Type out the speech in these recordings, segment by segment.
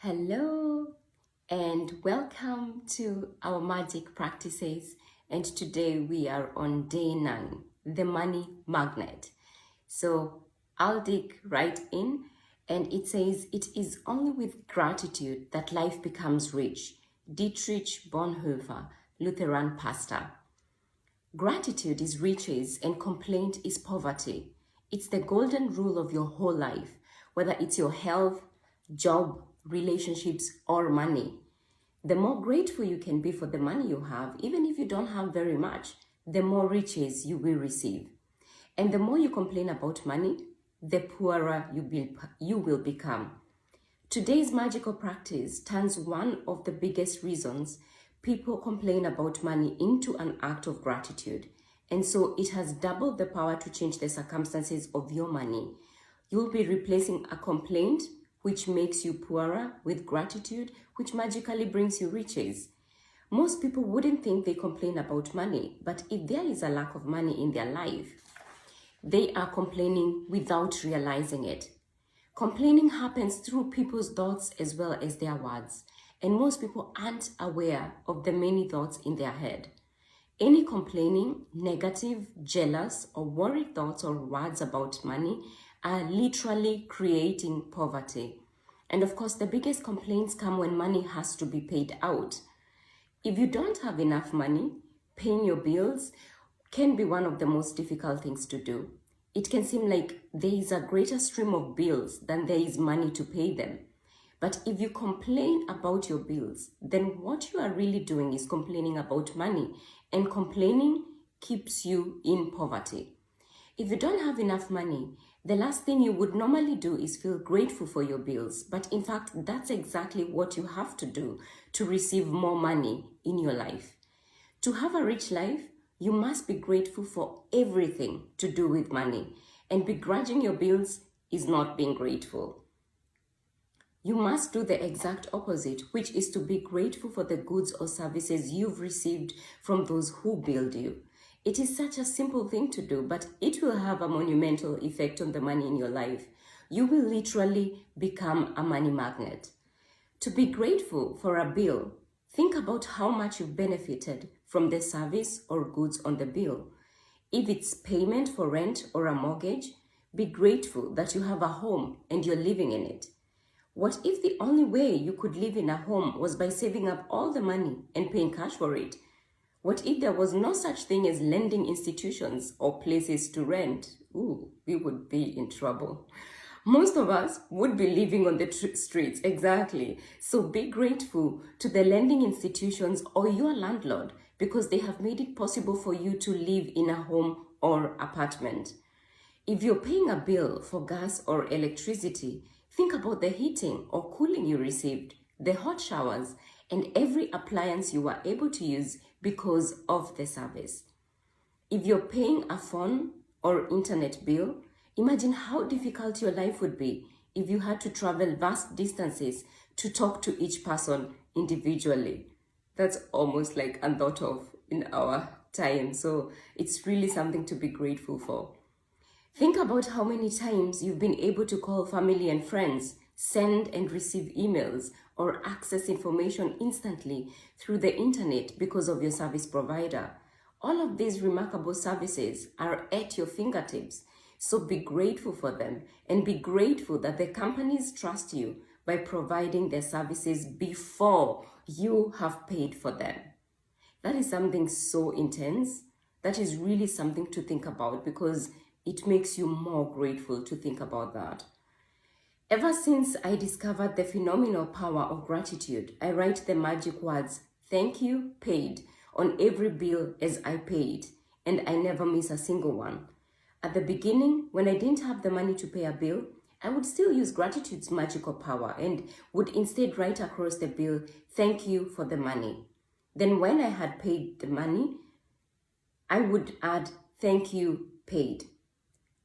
Hello and welcome to our magic practices. And today we are on day 9, the money magnet. So I'll dig right in, and it says it is only with gratitude that life becomes rich. Dietrich Bonhoeffer, Lutheran pastor. Gratitude is riches and complaint is poverty. It's the golden rule of your whole life, whether it's your health, job, relationships, or money. The more grateful you can be for the money you have, even if you don't have very much, the more riches you will receive. And the more you complain about money, the poorer you will become. Today's magical practice turns one of the biggest reasons people complain about money into an act of gratitude. And so it has doubled the power to change the circumstances of your money. You'll be replacing a complaint, which makes you poorer, with gratitude, which magically brings you riches. Most people wouldn't think they complain about money, but if there is a lack of money in their life, they are complaining without realizing it. Complaining happens through people's thoughts as well as their words, and most people aren't aware of the many thoughts in their head. Any complaining, negative, jealous, or worried thoughts or words about money are literally creating poverty. And of course, the biggest complaints come when money has to be paid out. If you don't have enough money, paying your bills can be one of the most difficult things to do. It can seem like there is a greater stream of bills than there is money to pay them. But if you complain about your bills, then what you are really doing is complaining about money, and complaining keeps you in poverty. If you don't have enough money, the last thing you would normally do is feel grateful for your bills. But in fact, that's exactly what you have to do to receive more money in your life. To have a rich life, you must be grateful for everything to do with money. And begrudging your bills is not being grateful. You must do the exact opposite, which is to be grateful for the goods or services you've received from those who build you. It is such a simple thing to do, but it will have a monumental effect on the money in your life. You will literally become a money magnet. To be grateful for a bill, think about how much you've benefited from the service or goods on the bill. If it's payment for rent or a mortgage, be grateful that you have a home and you're living in it. What if the only way you could live in a home was by saving up all the money and paying cash for it? What if there was no such thing as lending institutions or places to rent? We would be in trouble. Most of us would be living on the streets, exactly. So be grateful to the lending institutions or your landlord because they have made it possible for you to live in a home or apartment. If you're paying a bill for gas or electricity, think about the heating or cooling you received, the hot showers, and every appliance you were able to use because of the service. If you're paying a phone or internet bill, imagine how difficult your life would be if you had to travel vast distances to talk to each person individually. That's almost like unthought of in our time, so it's really something to be grateful for. Think about how many times you've been able to call family and friends, send and receive emails, or access information instantly through the internet because of your service provider. All of these remarkable services are at your fingertips, so be grateful for them and be grateful that the companies trust you by providing their services before you have paid for them. That is something so intense. That is really something to think about because it makes you more grateful to think about that. Ever since I discovered the phenomenal power of gratitude, I write the magic words, "Thank you, paid," on every bill as I pay it, and I never miss a single one. At the beginning, when I didn't have the money to pay a bill, I would still use gratitude's magical power and would instead write across the bill, "Thank you for the money." Then when I had paid the money, I would add, "Thank you, paid."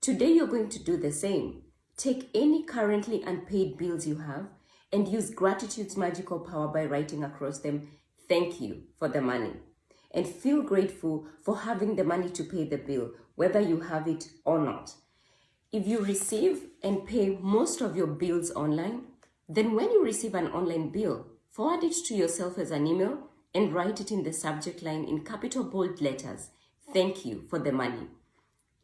Today, you're going to do the same. Take any currently unpaid bills you have and use gratitude's magical power by writing across them, "Thank you for the money." And feel grateful for having the money to pay the bill, whether you have it or not. If you receive and pay most of your bills online, Then when you receive an online bill, forward it to yourself as an email and write it in the subject line in capital bold letters, "Thank you for the money."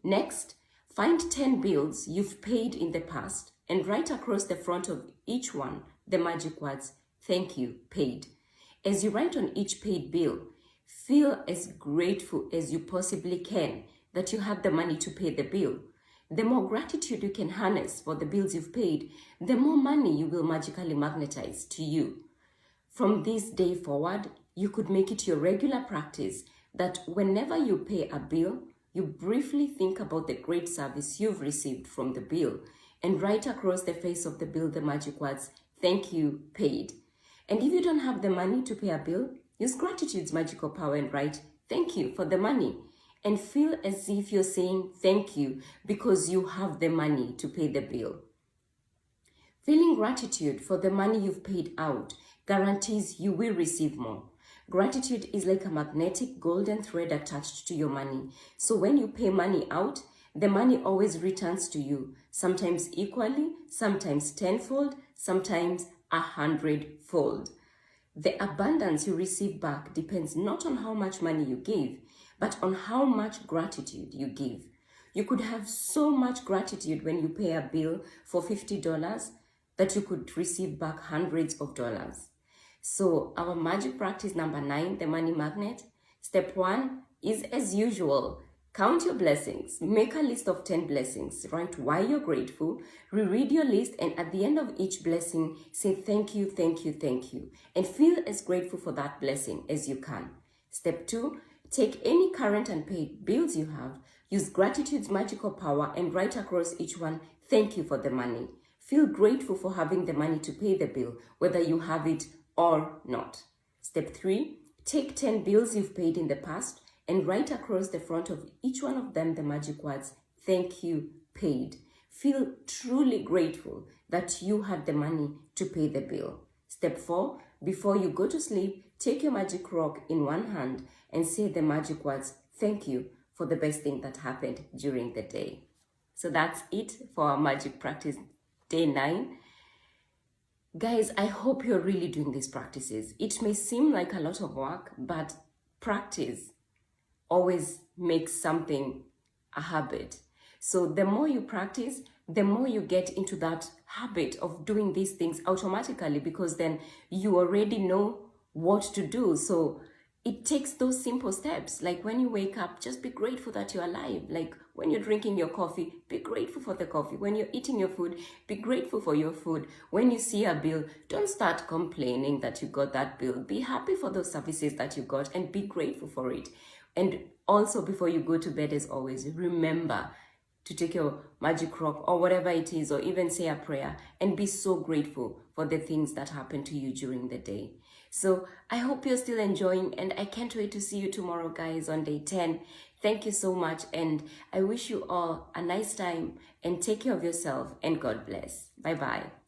Next, find 10 bills you've paid in the past and write across the front of each one the magic words, "Thank you, paid." As you write on each paid bill, feel as grateful as you possibly can that you have the money to pay the bill. The more gratitude you can harness for the bills you've paid, the more money you will magically magnetize to you. From this day forward, you could make it your regular practice that whenever you pay a bill, you briefly think about the great service you've received from the bill and write across the face of the bill the magic words, "Thank you, paid." And if you don't have the money to pay a bill, use gratitude's magical power and write, "Thank you for the money." And feel as if you're saying thank you because you have the money to pay the bill. Feeling gratitude for the money you've paid out guarantees you will receive more. Gratitude is like a magnetic golden thread attached to your money. So when you pay money out, the money always returns to you, sometimes equally, sometimes tenfold, sometimes 100-fold. The abundance you receive back depends not on how much money you give, but on how much gratitude you give. You could have so much gratitude when you pay a bill for $50 that you could receive back hundreds of dollars. So our magic practice number 9, the money magnet. Step 1 is, as usual, count your blessings. Make a list of 10 blessings. Write why you're grateful. Reread your list, and at the end of each blessing, say thank you, thank you, thank you. And feel as grateful for that blessing as you can. Step 2, take any current and paid bills you have. Use gratitude's magical power and write across each one, "Thank you for the money." Feel grateful for having the money to pay the bill, whether you have it or not. Step 3, take 10 bills you've paid in the past and write across the front of each one of them the magic words, "Thank you, paid." Feel truly grateful that you had the money to pay the bill. Step 4, before you go to sleep, take your magic rock in one hand and say the magic words, "Thank you for the best thing that happened during the day." So that's it for our magic practice day 9. Guys, I hope you're really doing these practices. It may seem like a lot of work, but practice always makes something a habit. So the more you practice, the more you get into that habit of doing these things automatically, because then you already know what to do. So it takes those simple steps. Like when you wake up, just be grateful that you're alive. Like when you're drinking your coffee, be grateful for the coffee. When you're eating your food, be grateful for your food. When you see a bill, don't start complaining that you got that bill. Be happy for those services that you got and be grateful for it. And also, before you go to bed, as always, remember to take your magic rock or whatever it is, or even say a prayer and be so grateful for the things that happen to you during the day. So I hope you're still enjoying, and I can't wait to see you tomorrow, guys, on day 10. Thank you so much, and I wish you all a nice time, and take care of yourself, and God bless. Bye-bye.